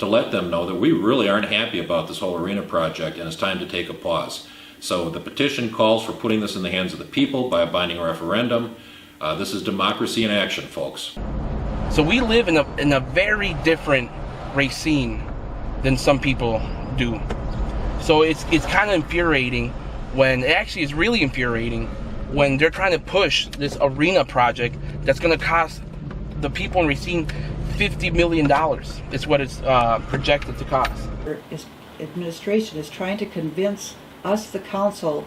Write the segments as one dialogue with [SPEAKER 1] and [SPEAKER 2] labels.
[SPEAKER 1] to let them know that we really aren't happy about this whole arena project and it's time to take a pause. So the petition calls for putting this in the hands of the people by a binding referendum. This is democracy in action, folks.
[SPEAKER 2] So we live in a very different Racine than some people do. So it's kind of infuriating when, it actually is really infuriating when they're trying to push this arena project that's going to cost the people in Racine $50 million. It's what it's projected to cost.
[SPEAKER 3] Administration is trying to convince us, the council,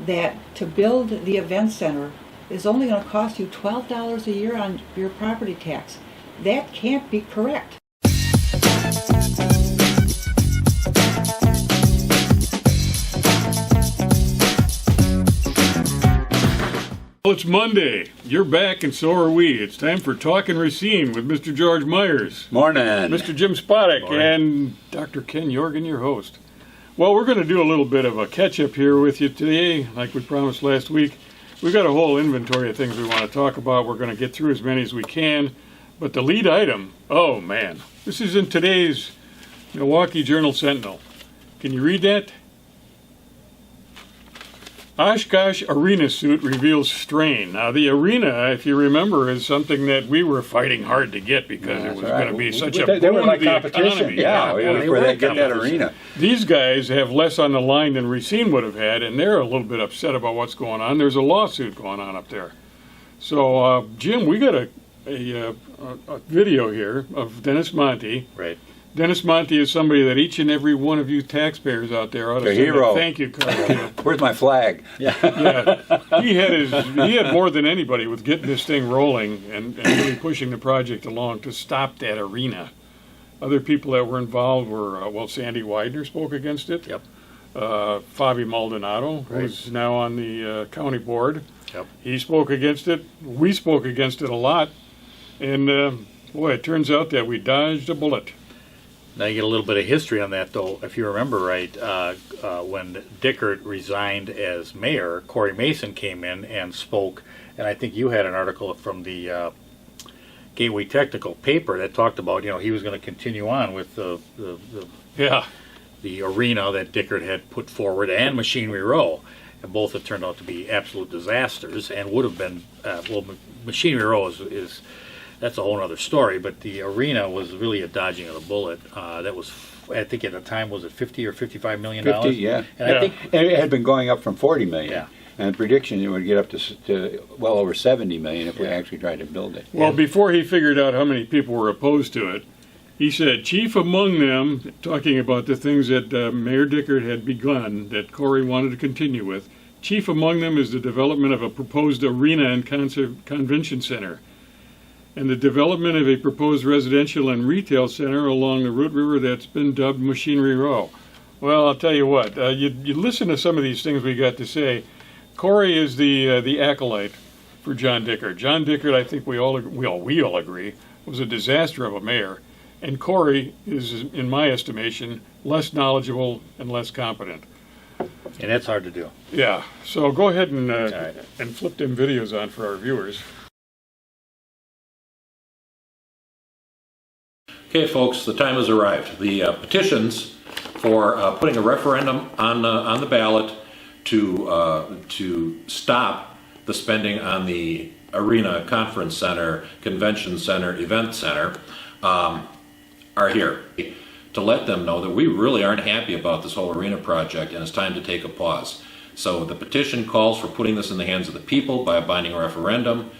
[SPEAKER 3] that to build the event center is only going to cost you $12 a year on your property tax. That can't be correct.
[SPEAKER 4] Well, it's Monday. You're back and so are we. It's time for Talkin' Racine with Mr. George Myers.
[SPEAKER 5] Morning.
[SPEAKER 4] Mr. Jim Spodek.
[SPEAKER 5] Morning.
[SPEAKER 4] And Dr. Ken Jorgen, your host. Well, we're going to do a little bit of a catch-up here with you today, like we promised last week. We've got a whole inventory of things we want to talk about. We're going to get through as many as we can. But the lead item, oh man, this is in today's Milwaukee Journal-Sentinel. Can you read that? Oshkosh arena suit reveals strain. Now, the arena, if you remember, is something that we were fighting hard to get because it was going to be such a boom
[SPEAKER 5] they were like
[SPEAKER 4] to the
[SPEAKER 5] competition.
[SPEAKER 4] economy.
[SPEAKER 5] Yeah, where they get that arena.
[SPEAKER 4] These guys have less on the line than Racine would have had, and they're a little bit upset about what's going on. There's a lawsuit going on up there. So, Jim, we got a video here of Dennis Monte.
[SPEAKER 5] Right.
[SPEAKER 4] Dennis Monte is somebody that each and every one of you taxpayers out there ought to
[SPEAKER 5] The
[SPEAKER 4] send
[SPEAKER 5] hero.
[SPEAKER 4] a thank you card to.
[SPEAKER 5] Where's my flag?
[SPEAKER 4] Yeah, he had more than anybody with getting this thing rolling and really pushing the project along to stop that arena. Other people that were involved were, Sandy Widener spoke against it.
[SPEAKER 5] Yep.
[SPEAKER 4] Fabi Maldonado, who's now on the county board.
[SPEAKER 5] Yep.
[SPEAKER 4] He spoke against it. We spoke against it a lot. And, it turns out that we dodged a bullet.
[SPEAKER 6] Now you get a little bit of history on that, though. If you remember right, when Dickert resigned as mayor, Corey Mason came in and spoke, and I think you had an article from the Gateway Technical paper that talked about, he was going to continue on with the arena that Dickert had put forward and Machinery Row, and both have turned out to be absolute disasters and would have been. Machinery Row is that's a whole other story, but the arena was really a dodging of the bullet. That was, I think at the time, was it $50 or $55 million?
[SPEAKER 5] 50, yeah.
[SPEAKER 6] And I think
[SPEAKER 5] it had been going up from 40 million.
[SPEAKER 6] Yeah.
[SPEAKER 5] And the prediction it would get up to well over 70 million if we actually tried to build it.
[SPEAKER 4] Well, before he figured out how many people were opposed to it, he said, chief among them, talking about the things that Mayor Dickert had begun that Corey wanted to continue with, chief among them is the development of a proposed arena and convention center, and the development of a proposed residential and retail center along the Root River that's been dubbed Machinery Row. Well, I'll tell you what, you listen to some of these things we got to say. Corey is the acolyte for John Dickert. John Dickert, I think we all agree, was a disaster of a mayor. And Corey is, in my estimation, less knowledgeable and less competent.
[SPEAKER 6] and that's hard to do.
[SPEAKER 4] Yeah, so go ahead and
[SPEAKER 6] right.
[SPEAKER 4] and flip them videos on for our viewers.
[SPEAKER 1] Okay, folks, the time has arrived. The petitions for putting a referendum on the ballot to stop the spending on the arena, conference center, convention center, event center are here to let them know that we really aren't happy about this whole arena project and it's time to take a pause. So the petition calls for putting this in the hands of the people by a binding referendum.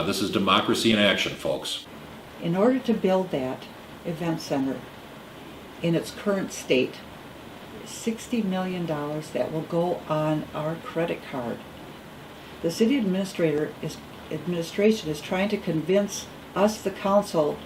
[SPEAKER 1] This is democracy in action, folks.
[SPEAKER 3] In order to build that event center in its current state, $60 million that will go on our credit card. The city administration is trying to convince us, the council,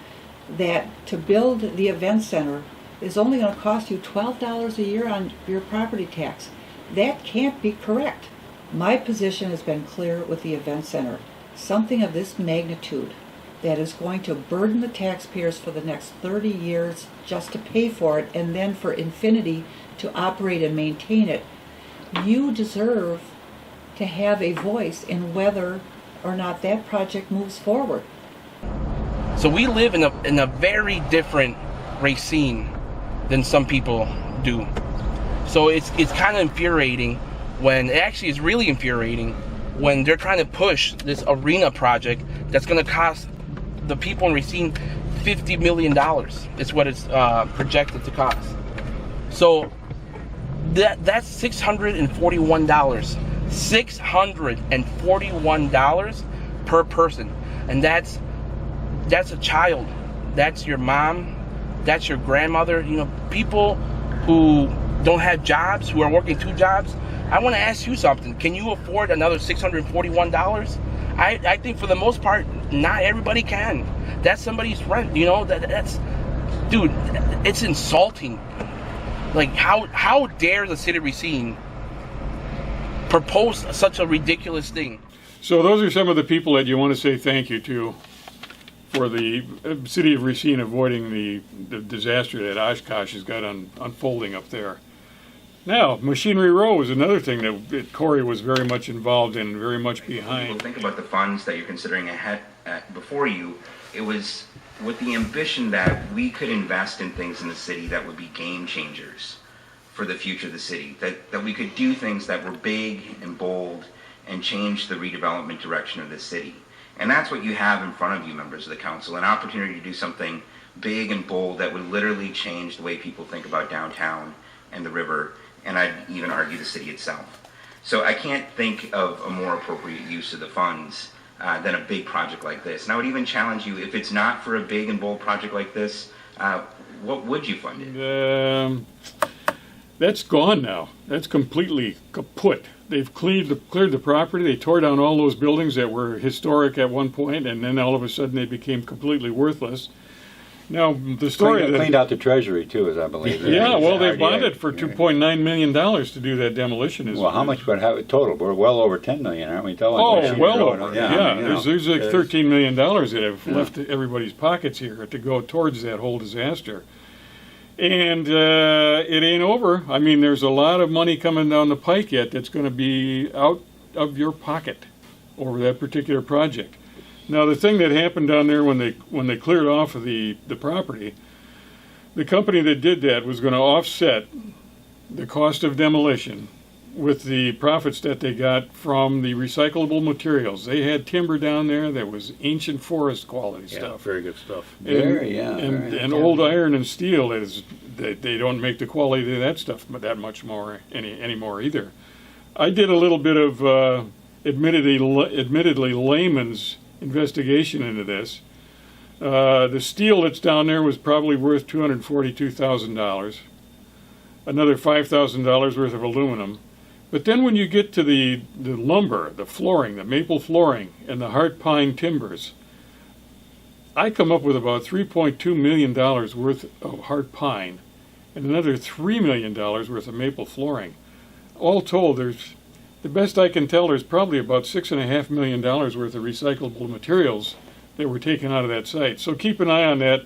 [SPEAKER 3] that to build the event center is only going to cost you $12 a year on your property tax. That can't be correct. My position has been clear with the event center. Something of this magnitude that is going to burden the taxpayers for the next 30 years just to pay for it, and then for infinity to operate and maintain it. You deserve to have a voice in whether or not that project moves forward.
[SPEAKER 2] So we live in a very different Racine than some people do. So it's kind of infuriating when, it actually is really infuriating when they're trying to push this arena project that's going to cost the people in Racine $50 million. It's what it's projected to cost. So that's $641. $641 per person. And that's a child. That's your mom. That's your grandmother. You know, people who don't have jobs, who are working 2 jobs. I want to ask you something. Can you afford another $641? I think for the most part, not everybody can. That's somebody's rent, you know. That's, dude, it's insulting. Like, how dare the city of Racine propose such a ridiculous thing?
[SPEAKER 4] So those are some of the people that you want to say thank you to for the city of Racine avoiding the disaster that Oshkosh has got unfolding up there. Now, Machinery Row is another thing that Corey was very much involved in, very much behind.
[SPEAKER 7] Think about the funds that you're considering ahead before you. It was with the ambition that we could invest in things in the city that would be game changers for the future of the city. That we could do things that were big and bold and change the redevelopment direction of the city. And that's what you have in front of you, members of the council, an opportunity to do something big and bold that would literally change the way people think about downtown and the river, and I'd even argue the city itself. So I can't think of a more appropriate use of the funds than a big project like this. And I would even challenge you, if it's not for a big and bold project like this, what would you fund it?
[SPEAKER 4] That's gone now. That's completely kaput. They've cleared the property. They tore down all those buildings that were historic at one point, and then all of a sudden they became completely worthless. Now, the story
[SPEAKER 5] cleaned out the treasury too, as I believe.
[SPEAKER 4] Yeah, well, they bonded for $2.9 million to do that demolition.
[SPEAKER 5] Well, how much would have it total? We're well over $10 million, aren't we?
[SPEAKER 4] Oh, well over.
[SPEAKER 5] Yeah,
[SPEAKER 4] Yeah,
[SPEAKER 5] I mean,
[SPEAKER 4] there's like $13 million that have left everybody's pockets here to go towards that whole disaster. And it ain't over. I mean, there's a lot of money coming down the pike yet that's going to be out of your pocket over that particular project. Now, the thing that happened down there when they cleared off of the property, the company that did that was going to offset the cost of demolition with the profits that they got from the recyclable materials. They had timber down there that was ancient forest quality stuff.
[SPEAKER 6] Very good stuff.
[SPEAKER 4] And old iron and steel they don't make the quality of that stuff that much more anymore either. I did a little bit of admittedly layman's investigation into this. The steel that's down there was probably worth $242,000. Another $5,000 worth of aluminum. But then when you get to the lumber, the flooring, the maple flooring, and the heart pine timbers, I come up with about $3.2 million worth of heart pine and another $3 million worth of maple flooring. All told, the best I can tell, there's probably about $6.5 million worth of recyclable materials that were taken out of that site. So keep an eye on that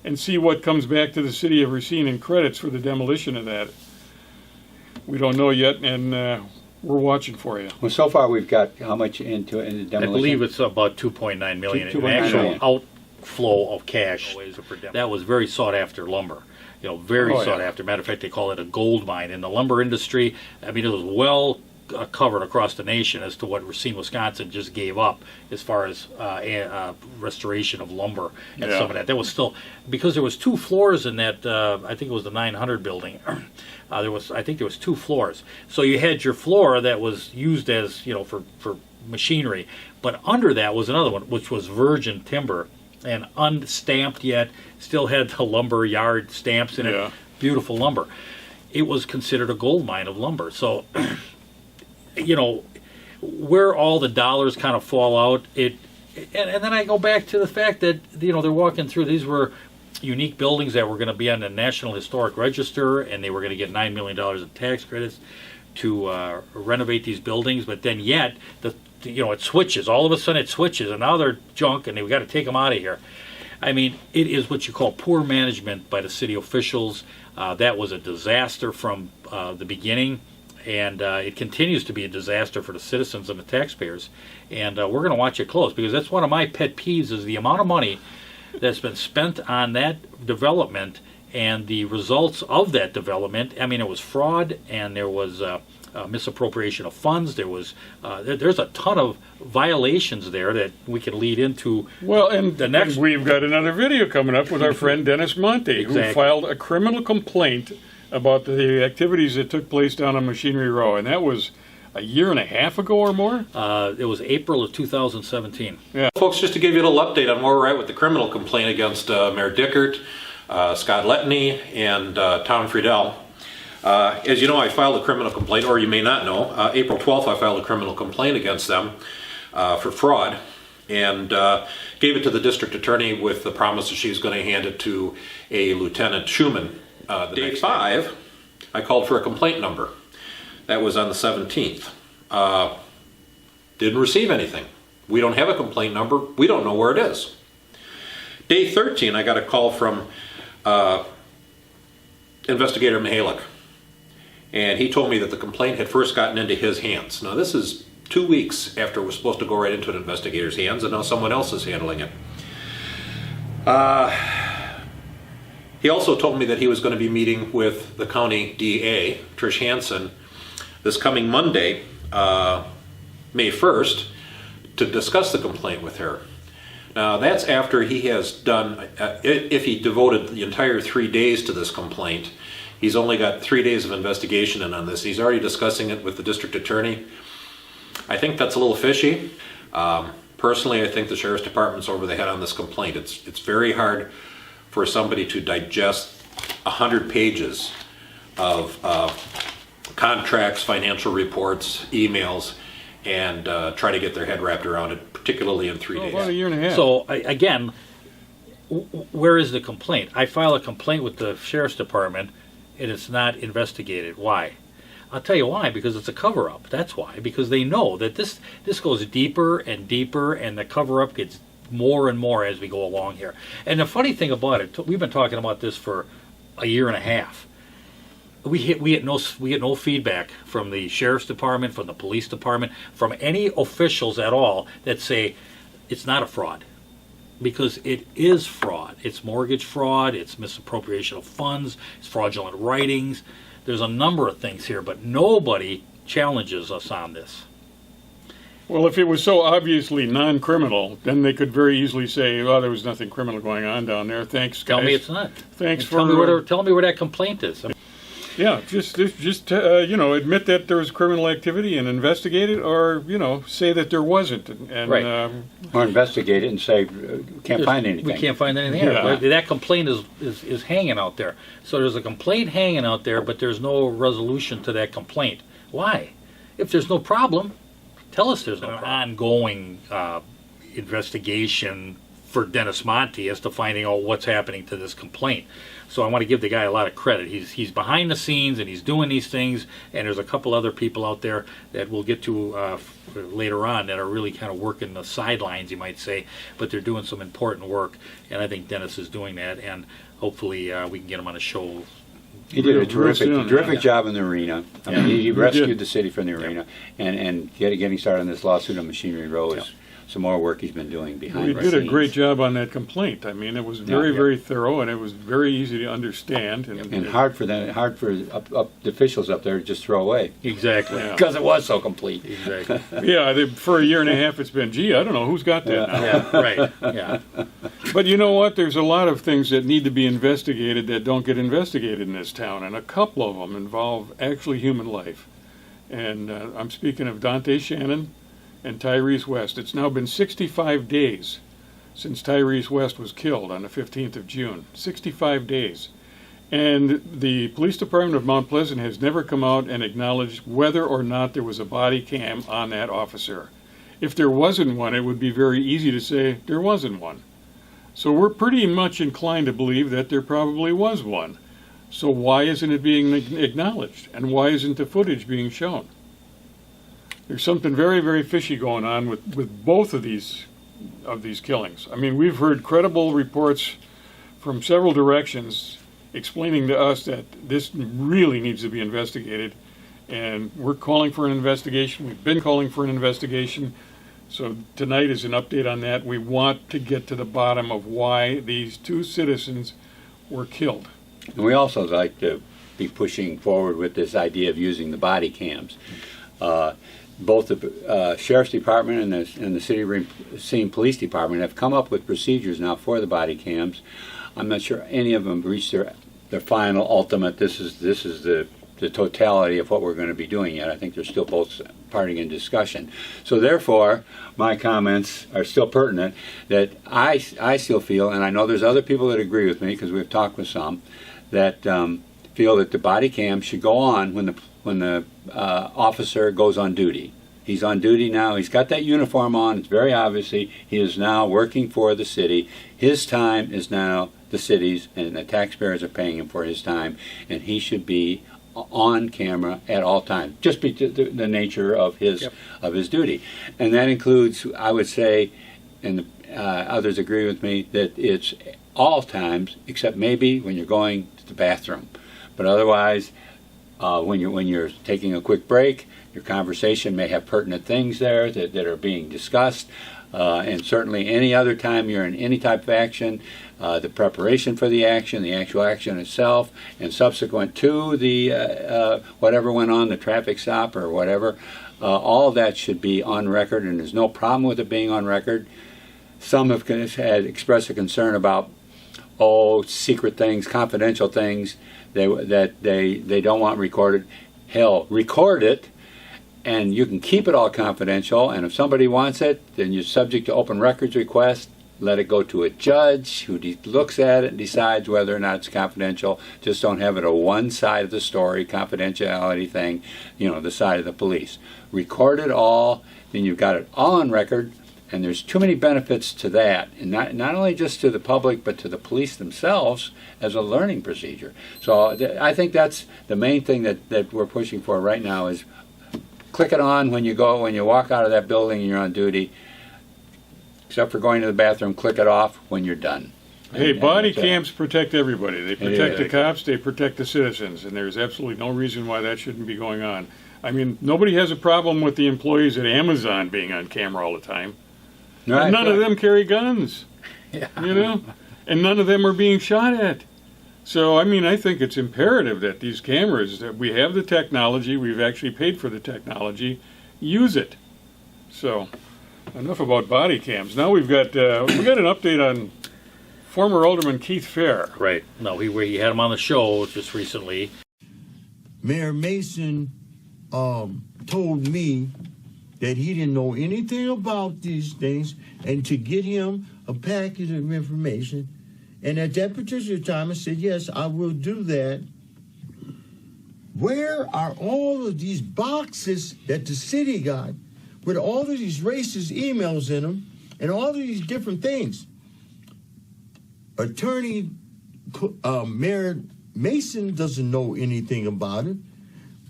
[SPEAKER 4] and see what comes back to the city of Racine in credits for the demolition of that. We don't know yet, and we're watching for you.
[SPEAKER 5] Well, so far we've got how much in the demolition?
[SPEAKER 6] I believe it's about 2.9 million. An actual outflow of cash. That was very sought after lumber. You know, very sought after. Matter of fact, they call it a gold mine in the lumber industry. I mean, it was well covered across the nation as to what Racine, Wisconsin just gave up as far as restoration of lumber and some of that. That was still, because there was 2 floors in that, I think it was the 900 building. I think there was 2 floors. So you had your floor that was used as, you know, for machinery, but under that was another one, which was virgin timber and unstamped yet, still had the lumber yard stamps in it. Beautiful lumber. It was considered a gold mine of lumber. So you know, where all the dollars kind of fall out, and then I go back to the fact that, you know, they're walking through, these were unique buildings that were going to be on the National Historic Register, and they were going to get $9 million in tax credits to renovate these buildings, but then yet, it switches. All of a sudden it switches, and now they're junk, and we've got to take them out of here. I mean, it is what you call poor management by the city officials. That was a disaster from the beginning. And it continues to be a disaster for the citizens and the taxpayers. And we're going to watch it close, because that's one of my pet peeves, is the amount of money that's been spent on that development and the results of that development, I mean, it was fraud, and there was misappropriation of funds. There's a ton of violations there that we can lead into.
[SPEAKER 4] Well, and
[SPEAKER 6] the next.
[SPEAKER 4] we've got another video coming up with our friend Dennis Monte, who
[SPEAKER 6] Exactly.
[SPEAKER 4] filed a criminal complaint about the activities that took place down on Machinery Row, and that was a year and a half ago or more.
[SPEAKER 6] It was April of 2017.
[SPEAKER 1] Folks, just to give you a little update on where we're at with the criminal complaint against Mayor Dickert, Scott Lettany, and Tom Friedel. As you know, I filed a criminal complaint, or you may not know, April 12th I filed a criminal complaint against them for fraud, and gave it to the district attorney with the promise that she was going to hand it to a Lieutenant Schumann. Day 5, I called for a complaint number. That was on the 17th. Didn't receive anything. We don't have a complaint number. We don't know where it is. Day 13, I got a call from Investigator Mihalik. And he told me that the complaint had first gotten into his hands. Now this is 2 weeks after it was supposed to go right into an investigator's hands, and now someone else is handling it. He also told me that he was going to be meeting with the county DA, Trish Hansen, this coming Monday, May 1st, to discuss the complaint with her. Now that's after he has done, if he devoted the entire 3 days to this complaint, he's only got 3 days of investigation in on this. He's already discussing it with the district attorney. I think that's a little fishy. Personally, I think the sheriff's department's over the head on this complaint. It's very hard for somebody to digest 100 pages of contracts, financial reports, emails, and try to get their head wrapped around it, particularly in 3 days.
[SPEAKER 4] About a year and a half.
[SPEAKER 6] So again, where is the complaint? I file a complaint with the sheriff's department, and it's not investigated. Why? I'll tell you why. Because it's a cover-up. That's why. Because they know that this goes deeper and deeper, and the cover-up gets more and more as we go along here. And the funny thing about it, we've been talking about this for a year and a half. We get no feedback from the sheriff's department, from the police department, from any officials at all that say it's not a fraud. Because it is fraud. It's mortgage fraud, it's misappropriation of funds, it's fraudulent writings. There's a number of things here, but nobody challenges us on this.
[SPEAKER 4] Well, if it was so obviously non-criminal, then they could very easily say, "Well, there was nothing criminal going on down there." Thanks, guys.
[SPEAKER 6] Tell me it's not.
[SPEAKER 4] Thanks
[SPEAKER 6] And
[SPEAKER 4] for
[SPEAKER 6] tell me where that complaint is. I mean,
[SPEAKER 4] yeah. Just admit that there was criminal activity and investigate it, or say that there wasn't, and
[SPEAKER 6] Right.
[SPEAKER 5] Or investigate it and say, can't find anything.
[SPEAKER 6] we can't find anything here.
[SPEAKER 4] Yeah.
[SPEAKER 6] That complaint is hanging out there. So there's a complaint hanging out there, but there's no resolution to that complaint. Why? If there's no problem, tell us there's no ongoing investigation for Dennis Monte as to finding out what's happening to this complaint. So I want to give the guy a lot of credit. He's behind the scenes and he's doing these things, and there's a couple other people out there that we'll get to later on that are really kind of working the sidelines, you might say, but they're doing some important work, and I think Dennis is doing that, and hopefully we can get him on a show.
[SPEAKER 5] He did a
[SPEAKER 4] Real soon.
[SPEAKER 5] terrific job in the arena. I mean, he
[SPEAKER 4] did.
[SPEAKER 5] rescued the city from the arena, and getting started on this lawsuit on Machinery Row is some more work he's been doing behind
[SPEAKER 4] he
[SPEAKER 5] the
[SPEAKER 4] did a
[SPEAKER 5] scenes.
[SPEAKER 4] great job on that complaint. I mean, it was very, very thorough, and it was very easy to understand.
[SPEAKER 5] And hard for the officials up there to just throw away
[SPEAKER 6] Exactly.
[SPEAKER 4] Yeah.
[SPEAKER 5] because it was so complete.
[SPEAKER 6] Exactly.
[SPEAKER 4] For a year and a half, it's been, I don't know who's got that now.
[SPEAKER 6] Yeah, right. Yeah.
[SPEAKER 4] But you know what? There's a lot of things that need to be investigated that don't get investigated in this town, and a couple of them involve actually human life. And I'm speaking of Dante Shannon and Tyrese West. It's now been 65 days since Tyrese West was killed on the 15th of June. 65 days. And the police department of Mount Pleasant has never come out and acknowledged whether or not there was a body cam on that officer. If there wasn't one, it would be very easy to say there wasn't one. So we're pretty much inclined to believe that there probably was one. So why isn't it being acknowledged? And why isn't the footage being shown? There's something very, very fishy going on with both of these killings. I mean, we've heard credible reports from several directions explaining to us that this really needs to be investigated, and we're calling for an investigation. We've been calling for an investigation. So tonight is an update on that. We want to get to the bottom of why these two citizens were killed.
[SPEAKER 5] And we also like to be pushing forward with this idea of using the body cams. Both the Sheriff's Department and the City of Racine Police Department have come up with procedures now for the body cams. I'm not sure any of them reached their final ultimate. This is the totality of what we're going to be doing yet. I think they're still both parting in discussion. So therefore, my comments are still pertinent, that I still feel, and I know there's other people that agree with me because we've talked with some, that feel that the body cam should go on when the officer goes on duty. He's on duty now. He's got that uniform on. It's very obviously he is now working for the city. His time is now the city's, and the taxpayers are paying him for his time, and he should be on camera at all times, just be the nature of his duty. And that includes, I would say, and others agree with me, that it's all times except maybe when you're going to the bathroom. But otherwise, when you're taking a quick break, your conversation may have pertinent things there that are being discussed. And certainly any other time you're in any type of action, the preparation for the actual action itself, and subsequent to the whatever went on, the traffic stop or whatever, all of that should be on record, and there's no problem with it being on record. Some have had expressed a concern about secret things, confidential things that they don't want recorded. Hell, record it. And you can keep it all confidential, and if somebody wants it, then you're subject to open records request. Let it go to a judge who looks at it and decides whether or not it's confidential. Just don't have it a one side of the story, confidentiality thing, the side of the police. Record it all, then you've got it all on record, and there's too many benefits to that, and not only just to the public, but to the police themselves as a learning procedure. So I think that's the main thing that we're pushing for right now is click it on when you walk out of that building and you're on duty. Except for going to the bathroom, click it off when you're done.
[SPEAKER 4] Hey, body cams protect everybody. They protect the cops, they protect the citizens, and there's absolutely no reason why that shouldn't be going on. I mean, nobody has a problem with the employees at Amazon being on camera all the time.
[SPEAKER 5] Right,
[SPEAKER 4] and none of them carry guns, and none of them are being shot at. So, I mean, I think it's imperative that these cameras, that we have the technology, we've actually paid for the technology, use it. So, enough about body cams. Now we got an update on former Alderman Keith Fair.
[SPEAKER 6] Right. No, he had him on the show just recently.
[SPEAKER 8] Mayor Mason told me that he didn't know anything about these things, and to get him a package of information. And at that particular time, I said, yes, I will do that. Where are all of these boxes that the city got with all of these racist emails in them and all of these different things? Mayor Mason doesn't know anything about it,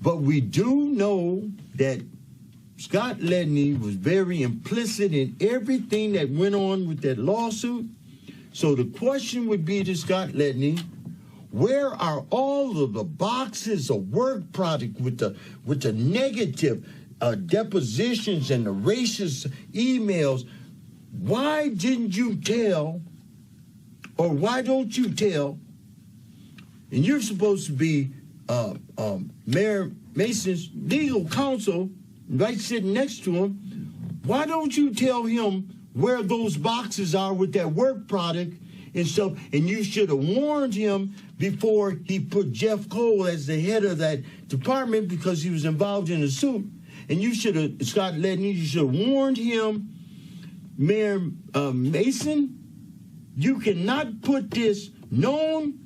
[SPEAKER 8] but we do know that Scott Ledney was very implicit in everything that went on with that lawsuit. So the question would be to Scott Ledney, where are all of the boxes of work product with the negative depositions and the racist emails? Why didn't you tell, or why don't you tell, and you're supposed to be Mayor Mason's legal counsel, right sitting next to him, why don't you tell him where those boxes are with that work product and stuff? And you should have warned him before he put Jeff Cole as the head of that department because he was involved in a suit. And you should have, Scott Ledney, you should have warned him, Mayor Mason, you cannot put this known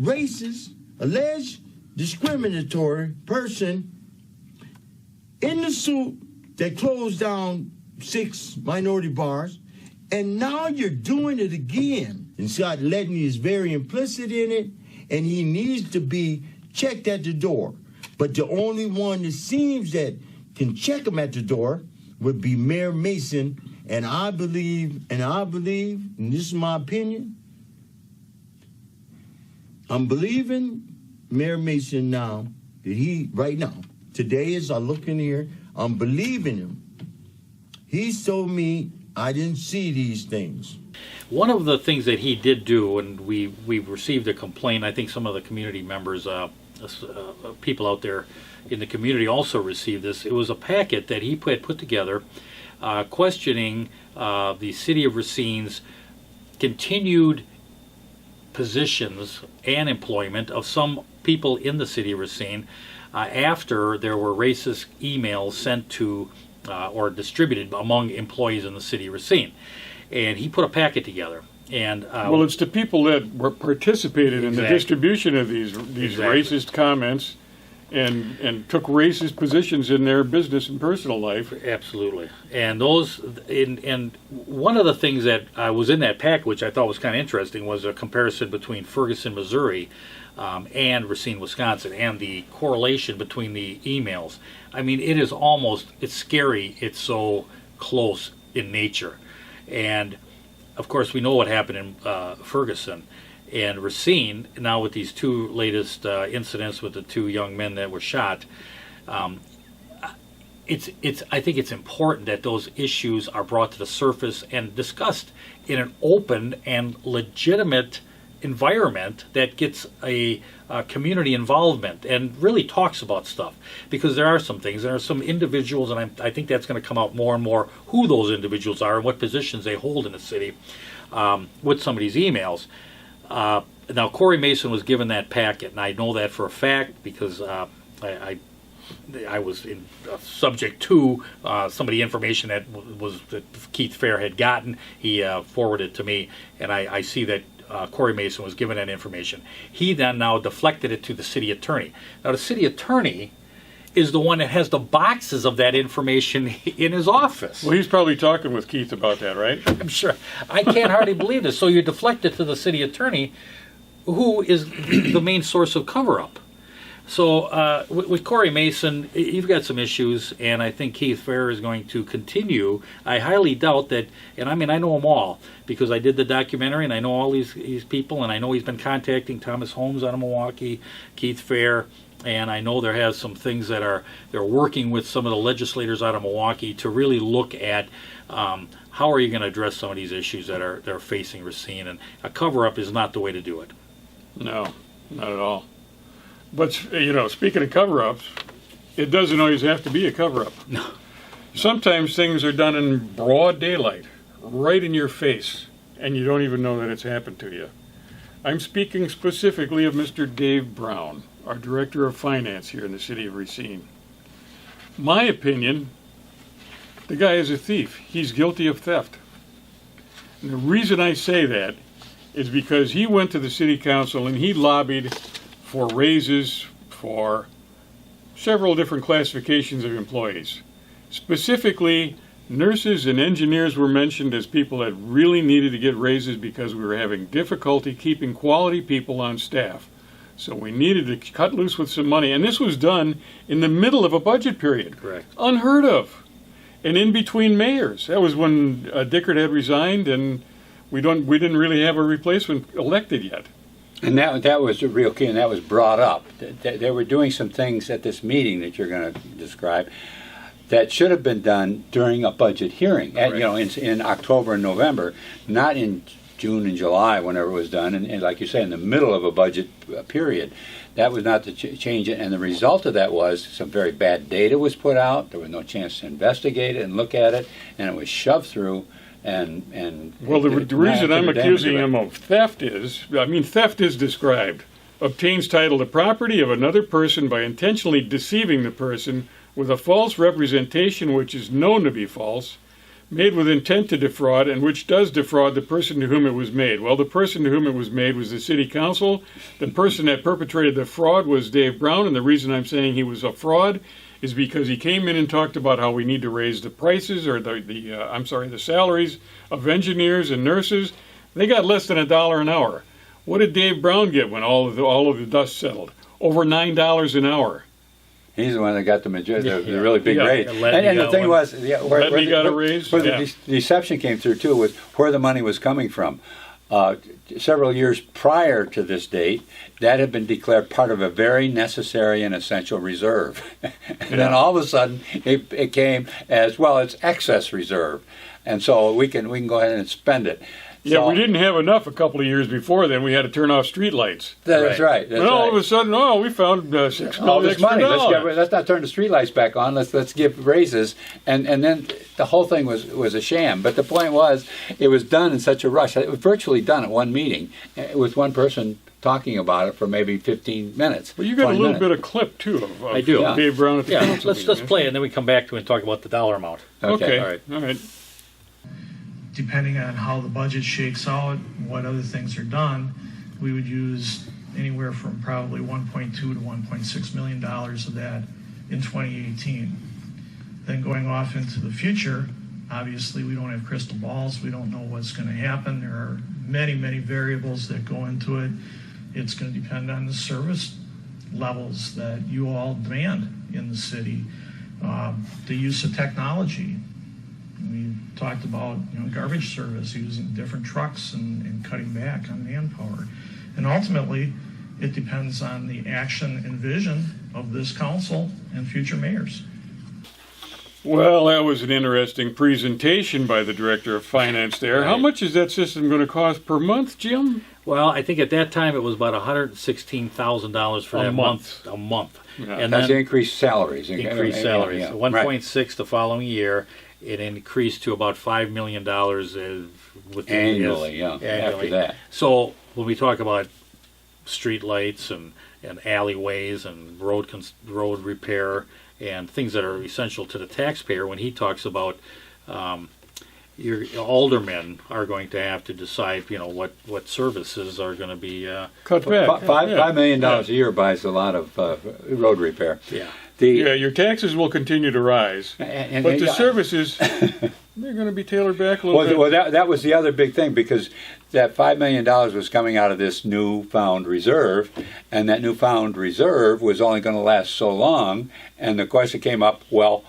[SPEAKER 8] racist, alleged discriminatory person in the suit that closed down 6 minority bars, and now you're doing it again. And Scott Ledney is very implicit in it, and he needs to be checked at the door. But the only one that seems that can check him at the door would be Mayor Mason, and I believe, and this is my opinion, I'm believing Mayor Mason now, that right now, today as I look in here, I'm believing him. He's told me I didn't see these things.
[SPEAKER 6] One of the things that he did do, and we received a complaint, I think some of the community members, people out there in the community also received this. It was a packet that he had put together questioning the city of Racine's continued positions and employment of some people in the city of Racine after there were racist emails sent to or distributed among employees in the city of Racine. And he put a packet together. And
[SPEAKER 4] well, it's the people that were participated in the distribution of these racist comments and took racist positions in their business and personal life.
[SPEAKER 6] Absolutely. And those, and one of the things that was in that pack, which I thought was kind of interesting, was a comparison between Ferguson, Missouri, and Racine, Wisconsin, and the correlation between the emails. I mean, it is almost, it's scary. It's so close in nature. And of course, we know what happened in Ferguson. And Racine, now with these two latest incidents with the two young men that were shot, I think it's important that those issues are brought to the surface and discussed in an open and legitimate environment that gets a community involvement and really talks about stuff. Because there are some things, there are some individuals, and I think that's going to come out more and more, who those individuals are and what positions they hold in the city with some of these emails. Now, Corey Mason was given that packet, and I know that for a fact because I was subject to some of the information that Keith Fair had gotten. He forwarded it to me, and I see that Corey Mason was given that information. He then now deflected it to the city attorney. Now, the city attorney is the one that has the boxes of that information in his office.
[SPEAKER 4] Well, he's probably talking with Keith about that, right?
[SPEAKER 6] I'm sure. I can't hardly believe this. So you deflect it to the city attorney, who is the main source of cover-up. So with Corey Mason, you've got some issues, and I think Keith Fair is going to continue. I highly doubt that, and I mean, I know them all, because I did the documentary, and I know all these people, and I know he's been contacting Thomas Holmes out of Milwaukee, Keith Fair, and I know there has some things that they're working with some of the legislators out of Milwaukee to really look at how are you going to address some of these issues that are facing Racine, and a cover-up is not the way to do it.
[SPEAKER 4] No, not at all. But, speaking of cover-ups, it doesn't always have to be a cover-up.
[SPEAKER 6] No.
[SPEAKER 4] Sometimes things are done in broad daylight, right in your face, and you don't even know that it's happened to you. I'm speaking specifically of Mr. Dave Brown, our Director of Finance here in the city of Racine. My opinion, the guy is a thief. He's guilty of theft. And the reason I say that is because he went to the city council and he lobbied for raises for several different classifications of employees. Specifically, nurses and engineers were mentioned as people that really needed to get raises because we were having difficulty keeping quality people on staff. So we needed to cut loose with some money, and this was done in the middle of a budget period.
[SPEAKER 6] Correct.
[SPEAKER 4] Unheard of. And in between mayors. That was when Dickert had resigned, and we didn't really have a replacement elected yet. And
[SPEAKER 5] that was a real key, and that was brought up. They were doing some things at this meeting that you're going to describe that should have been done during a budget hearing, in October and November, not in June and July, whenever it was done, and like you say, in the middle of a budget period. That was not to change it, and the result of that was some very bad data was put out. There was no chance to investigate it and look at it, and it was shoved through.
[SPEAKER 4] Well, the reason I'm accusing him of theft is, theft is described. Obtains title to property of another person by intentionally deceiving the person with a false representation which is known to be false, made with intent to defraud, and which does defraud the person to whom it was made. Well, the person to whom it was made was the city council. The person that perpetrated the fraud was Dave Brown, and the reason I'm saying he was a fraud is because he came in and talked about how we need to raise the prices, or the salaries of engineers and nurses. They got less than $1 an hour. What did Dave Brown get when all of the dust settled? Over $9 an hour.
[SPEAKER 5] He's the one that got the really big raise. And the thing was, where the deception came through too was where the money was coming from. Several years prior to this date, that had been declared part of a very necessary and essential reserve. And then all of a sudden, it came as, well, it's excess reserve. and so we can go ahead and spend it.
[SPEAKER 4] Yeah,
[SPEAKER 5] So-
[SPEAKER 4] we didn't have enough a couple of years before. Then we had to turn off street lights.
[SPEAKER 5] That's right. That's
[SPEAKER 4] And all
[SPEAKER 5] right.
[SPEAKER 4] of a sudden, we found $6
[SPEAKER 5] all
[SPEAKER 4] million
[SPEAKER 5] this
[SPEAKER 4] extra
[SPEAKER 5] money.
[SPEAKER 4] dollars.
[SPEAKER 5] Let's not turn the streetlights back on. Let's give raises, and then the whole thing was a sham. But the point was, it was done in such a rush. It was virtually done at one meeting with one person talking about it for maybe 15 minutes.
[SPEAKER 4] Well, you got a
[SPEAKER 5] 20
[SPEAKER 4] little
[SPEAKER 5] minutes.
[SPEAKER 4] bit of clip too. Of
[SPEAKER 6] I do.
[SPEAKER 5] Yeah.
[SPEAKER 4] Dave Brown at the
[SPEAKER 6] Yeah,
[SPEAKER 4] council
[SPEAKER 6] let's
[SPEAKER 4] meeting.
[SPEAKER 6] play it, and then we come back to it and talk about the dollar amount.
[SPEAKER 4] Okay.
[SPEAKER 6] All right.
[SPEAKER 4] All right.
[SPEAKER 9] Depending on how the budget shakes out, what other things are done, we would use anywhere from probably 1.2 to 1.6 million dollars of that in 2018. Then going off into the future, obviously we don't have crystal balls. We don't know what's going to happen. There are many, many variables that go into it. It's going to depend on the service levels that you all demand in the city, the use of technology. We talked about garbage service, using different trucks and cutting back on manpower. And ultimately, it depends on the action and vision of this council and future mayors.
[SPEAKER 4] Well, that was an interesting presentation by the director of finance there. How
[SPEAKER 6] Right.
[SPEAKER 4] much is that system going to cost per month, Jim?
[SPEAKER 6] Well, I think at that time it was about $116,000 for
[SPEAKER 4] A
[SPEAKER 6] that
[SPEAKER 4] month.
[SPEAKER 6] A month.
[SPEAKER 4] Yeah.
[SPEAKER 6] And
[SPEAKER 5] That's
[SPEAKER 6] then
[SPEAKER 5] increased salaries.
[SPEAKER 6] increased salaries.
[SPEAKER 5] Yeah,
[SPEAKER 6] So
[SPEAKER 5] right.
[SPEAKER 6] 1.6 the following year. It increased to about $5 million within
[SPEAKER 5] Annually, yeah, after that.
[SPEAKER 6] So when we talk about street lights and alleyways and road repair and things that are essential to the taxpayer, when he talks about your aldermen are going to have to decide, what services are going to be.
[SPEAKER 4] Cut back.
[SPEAKER 5] $5 million a year buys a lot of road repair.
[SPEAKER 6] Yeah.
[SPEAKER 4] Yeah, your taxes will continue to rise,
[SPEAKER 5] And
[SPEAKER 4] but the services, they're going to be tailored back a little bit.
[SPEAKER 5] Well, that was the other big thing, because that $5 million was coming out of this newfound reserve, and that newfound reserve was only going to last so long. And the question came up, well,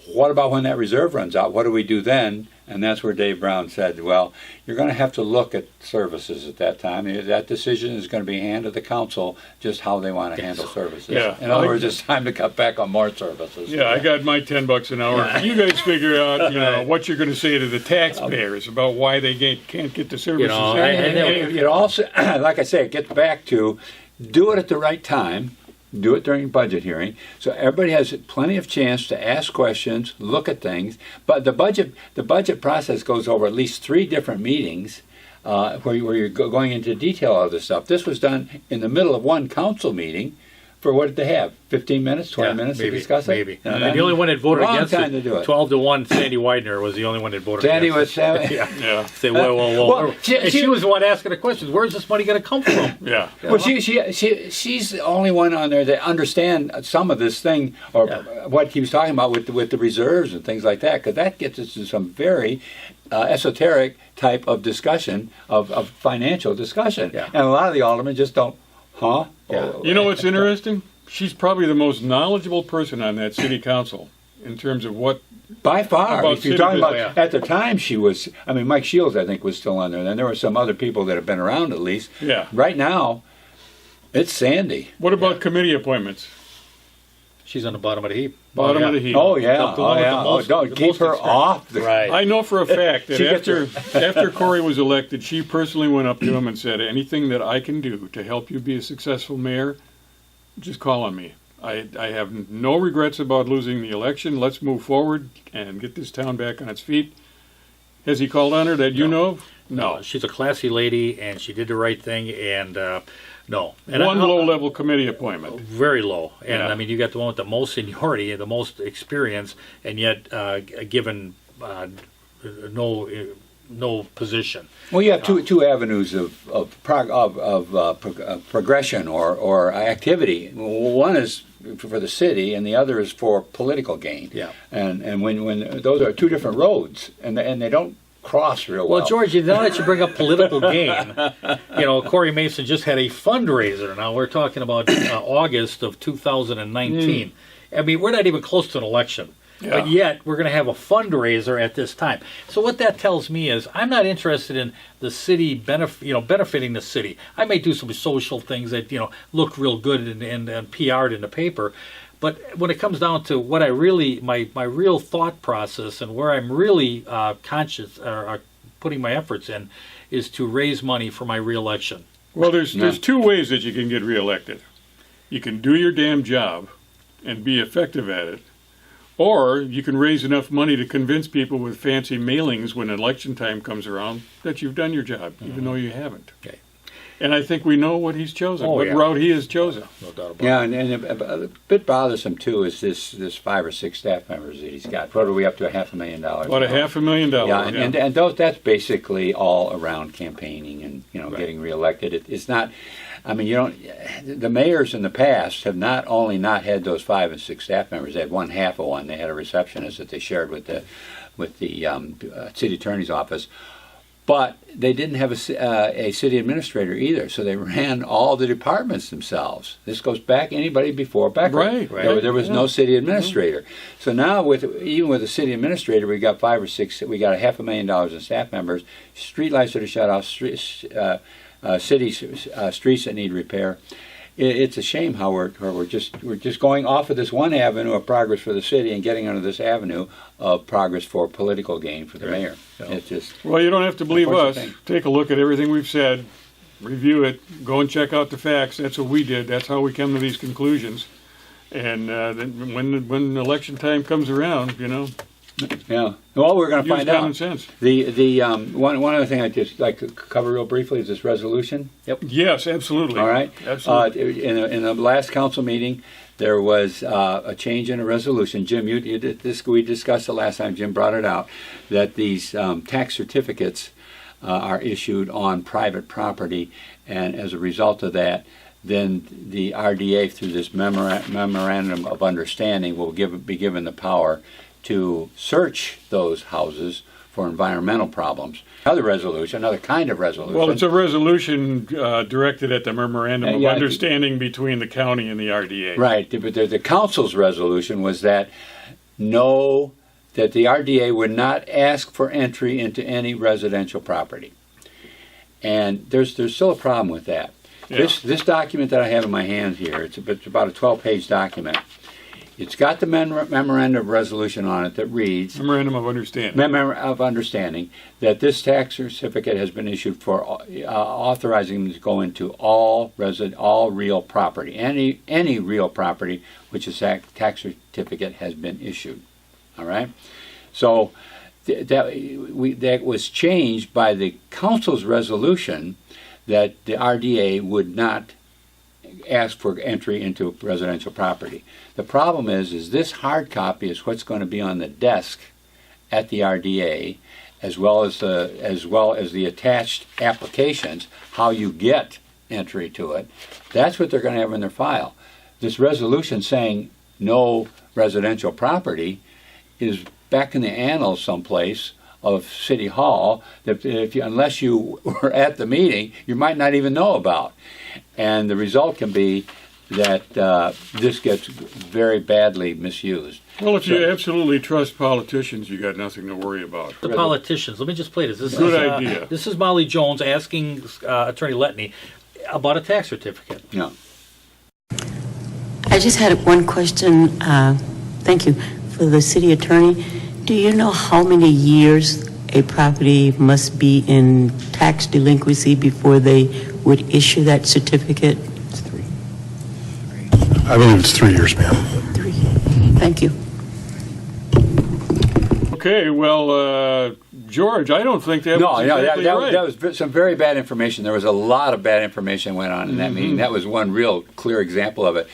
[SPEAKER 5] what about when that reserve runs out? What do we do then? And that's where Dave Brown said, well, you're going to have to look at services at that time. That decision is going to be handed to the council, just how they want to handle services.
[SPEAKER 4] Yeah.
[SPEAKER 5] In other words, it's time to cut back on more services.
[SPEAKER 4] Yeah, I got my $10 an hour. You guys figure out, what you're going to say to the taxpayers about why they can't get the services.
[SPEAKER 5] And it also, like I say, it gets back to do it at the right time. Do it during budget hearing, so everybody has plenty of chance to ask questions, look at things. But the budget process goes over at least 3 different meetings where you're going into detail of this stuff. This was done in the middle of one council meeting. For what did they have? 15 minutes, 20 minutes
[SPEAKER 6] maybe,
[SPEAKER 5] to discuss it?
[SPEAKER 6] Maybe. And the only one that voted
[SPEAKER 5] Long
[SPEAKER 6] against
[SPEAKER 5] time to do it.
[SPEAKER 6] 12-1, Sandy Widener was the only one that voted
[SPEAKER 5] Sandy
[SPEAKER 6] against
[SPEAKER 5] was
[SPEAKER 6] it.
[SPEAKER 4] Yeah.
[SPEAKER 6] Say, whoa.
[SPEAKER 5] Well,
[SPEAKER 6] she was the one asking the questions. Where's this money going to come from?
[SPEAKER 4] Yeah.
[SPEAKER 5] Well, she's the only one on there that understand some of this thing, or what he was talking about with the reserves and things like that, because that gets us to some very esoteric type of discussion, of financial discussion.
[SPEAKER 6] Yeah.
[SPEAKER 5] And a lot of the aldermen just don't, huh?
[SPEAKER 6] Yeah.
[SPEAKER 4] You know what's interesting? She's probably the most knowledgeable person on that city council in terms of what.
[SPEAKER 5] By far,
[SPEAKER 4] About
[SPEAKER 5] if you're
[SPEAKER 4] city
[SPEAKER 5] talking about,
[SPEAKER 6] business.
[SPEAKER 5] at the time she was, Mike Shields, I think, was still on there. Then there were some other people that have been around at least.
[SPEAKER 4] Yeah.
[SPEAKER 5] Right now, it's Sandy.
[SPEAKER 4] What about committee appointments?
[SPEAKER 6] She's on the bottom of the heap.
[SPEAKER 4] Bottom of the heap.
[SPEAKER 5] Oh, yeah.
[SPEAKER 6] The one with the most-
[SPEAKER 5] Don't
[SPEAKER 6] the
[SPEAKER 5] keep
[SPEAKER 6] most
[SPEAKER 5] her
[SPEAKER 6] experience.
[SPEAKER 5] off.
[SPEAKER 6] Right.
[SPEAKER 4] I know for a fact that
[SPEAKER 5] She gets
[SPEAKER 4] after Corey was elected, she personally went up to him and said, anything that I can do to help you be a successful mayor, just call on me. I have no regrets about losing the election. Let's move forward and get this town back on its feet. Has he called on her that you know of? No.
[SPEAKER 6] She's a classy lady, and she did the right thing, and no. And
[SPEAKER 4] One low-level committee appointment.
[SPEAKER 6] Very low. And,
[SPEAKER 4] Yeah.
[SPEAKER 6] you got the one with the most seniority and the most experience, and yet given no position.
[SPEAKER 5] Well, you have two avenues of progression or activity. One is for the city, and the other is for political gain.
[SPEAKER 6] Yeah.
[SPEAKER 5] And when those are 2 different roads, and they don't cross real well.
[SPEAKER 6] Well, George, now that you bring up political gain, Corey Mason just had a fundraiser. Now we're talking about August of 2019. We're not even close to an election.
[SPEAKER 4] Yeah.
[SPEAKER 6] But yet, we're going to have a fundraiser at this time. So what that tells me is I'm not interested in the city benefiting the city. I may do some social things that, look real good and PR'd in the paper. But when it comes down to what I really, my real thought process and where I'm really conscious or putting my efforts in is to raise money for my reelection.
[SPEAKER 4] Well, there's two ways that you can get reelected. You can do your damn job and be effective at it, or you can raise enough money to convince people with fancy mailings when election time comes around that you've done your job, even though you haven't.
[SPEAKER 6] Okay.
[SPEAKER 4] And I think we know what he's chosen,
[SPEAKER 6] Oh,
[SPEAKER 4] what
[SPEAKER 6] yeah.
[SPEAKER 4] route he has chosen.
[SPEAKER 6] No doubt about
[SPEAKER 5] Yeah,
[SPEAKER 6] it.
[SPEAKER 5] and a bit bothersome too is this 5 or 6 staff members that he's got. What are we up to? $500,000.
[SPEAKER 4] About $500,000.
[SPEAKER 5] Yeah, and that's basically all around campaigning and getting reelected. It's not. I mean, the mayors in the past have not only not had those 5 and 6 staff members. They had one half of one. They had a receptionist that they shared with the city attorney's office. But they didn't have a city administrator either, so they ran all the departments themselves. This goes back anybody before Becker.
[SPEAKER 4] Right.
[SPEAKER 5] There was no city administrator. So now, even with a city administrator, we got 5 or 6. We got $500,000 in staff members. Streetlights that are shut off. City streets that need repair. It's a shame how we're just going off of this one avenue of progress for the city and getting onto this avenue of progress for political gain for the mayor. So it's just.
[SPEAKER 4] Well, you don't have to believe us.
[SPEAKER 5] Thing.
[SPEAKER 4] Take a look at everything we've said, review it, go and check out the facts. That's what we did. That's how we come to these conclusions. And then when election time comes around,
[SPEAKER 5] Yeah. Well, we're going to
[SPEAKER 4] use
[SPEAKER 5] find
[SPEAKER 4] common
[SPEAKER 5] out.
[SPEAKER 4] sense.
[SPEAKER 5] The one other thing I'd just like to cover real briefly is this resolution.
[SPEAKER 4] Yes, absolutely.
[SPEAKER 5] All right.
[SPEAKER 4] Absolutely.
[SPEAKER 5] In the last council meeting, there was a change in a resolution. Jim, you did this. We discussed it last time. Jim brought it out that these tax certificates are issued on private property, and as a result of that, then the RDA through this memorandum of understanding will be given the power to search those houses for environmental problems. Another kind of resolution.
[SPEAKER 4] Well, it's a resolution directed at the memorandum of
[SPEAKER 5] Yeah,
[SPEAKER 4] understanding between the county and the RDA.
[SPEAKER 5] Right, but the council's resolution was that the RDA would not ask for entry into any residential property. And there's still a problem with that.
[SPEAKER 4] Yeah.
[SPEAKER 5] This document that I have in my hand here, it's about a 12-page document. It's got the memorandum of resolution on it that reads,
[SPEAKER 4] Memorandum of understanding.
[SPEAKER 5] of understanding that this tax certificate has been issued for authorizing them to go into all real property, any real property which a tax certificate has been issued. All right, so that was changed by the council's resolution that the RDA would not ask for entry into residential property. The problem is this hard copy is what's going to be on the desk at the RDA, as well as the attached applications, how you get entry to it. That's what they're going to have in their file. This resolution saying no residential property is back in the annals someplace of City Hall that unless you were at the meeting, you might not even know about. And the result can be that this gets very badly misused.
[SPEAKER 4] Well, if you absolutely trust politicians, you got nothing to worry about.
[SPEAKER 6] The politicians. Let me just play this.
[SPEAKER 4] Good idea.
[SPEAKER 6] This is Molly Jones asking Attorney Letney about a tax certificate.
[SPEAKER 5] Yeah.
[SPEAKER 10] I just had one question. Thank you for the city attorney. Do you know how many years a property must be in tax delinquency before they would issue that certificate?
[SPEAKER 11] It's 3. I believe it's 3 years, ma'am.
[SPEAKER 10] 3. Thank you.
[SPEAKER 4] Okay, well, George, I don't think that was exactly right.
[SPEAKER 5] That was some very bad information. There was a lot of bad information went on in that meeting. That was one real clear example of it.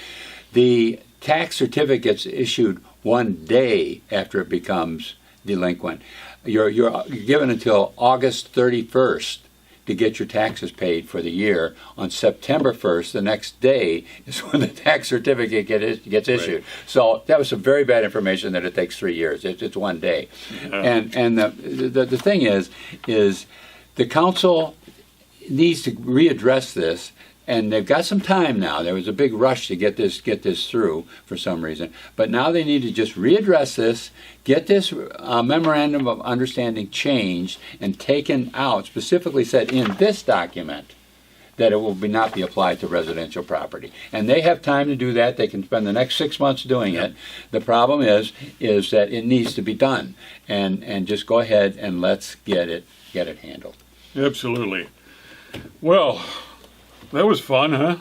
[SPEAKER 5] The tax certificate's issued one day after it becomes delinquent. You're given until August 31st to get your taxes paid for the year. On September 1st, the next day, is when the tax certificate gets issued. Right. So that was some very bad information that it takes 3 years. It's one day. And the thing is the council needs to readdress this. And they've got some time now. There was a big rush to get this through for some reason. But now they need to just readdress this, get this memorandum of understanding changed and taken out, specifically said in this document that it will not be applied to residential property. And they have time to do that. They can spend the next 6 months doing it. The problem is that it needs to be done. And just go ahead and let's get it handled.
[SPEAKER 4] Absolutely. Well, that was fun, huh?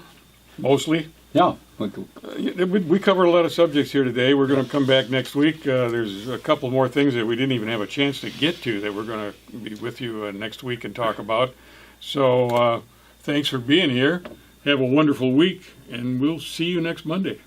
[SPEAKER 4] Mostly.
[SPEAKER 5] No.
[SPEAKER 4] We covered a lot of subjects here today. We're going to come back next week. There's a couple more things that we didn't even have a chance to get to that we're going to be with you next week and talk about. So thanks for being here. Have a wonderful week, and we'll see you next Monday.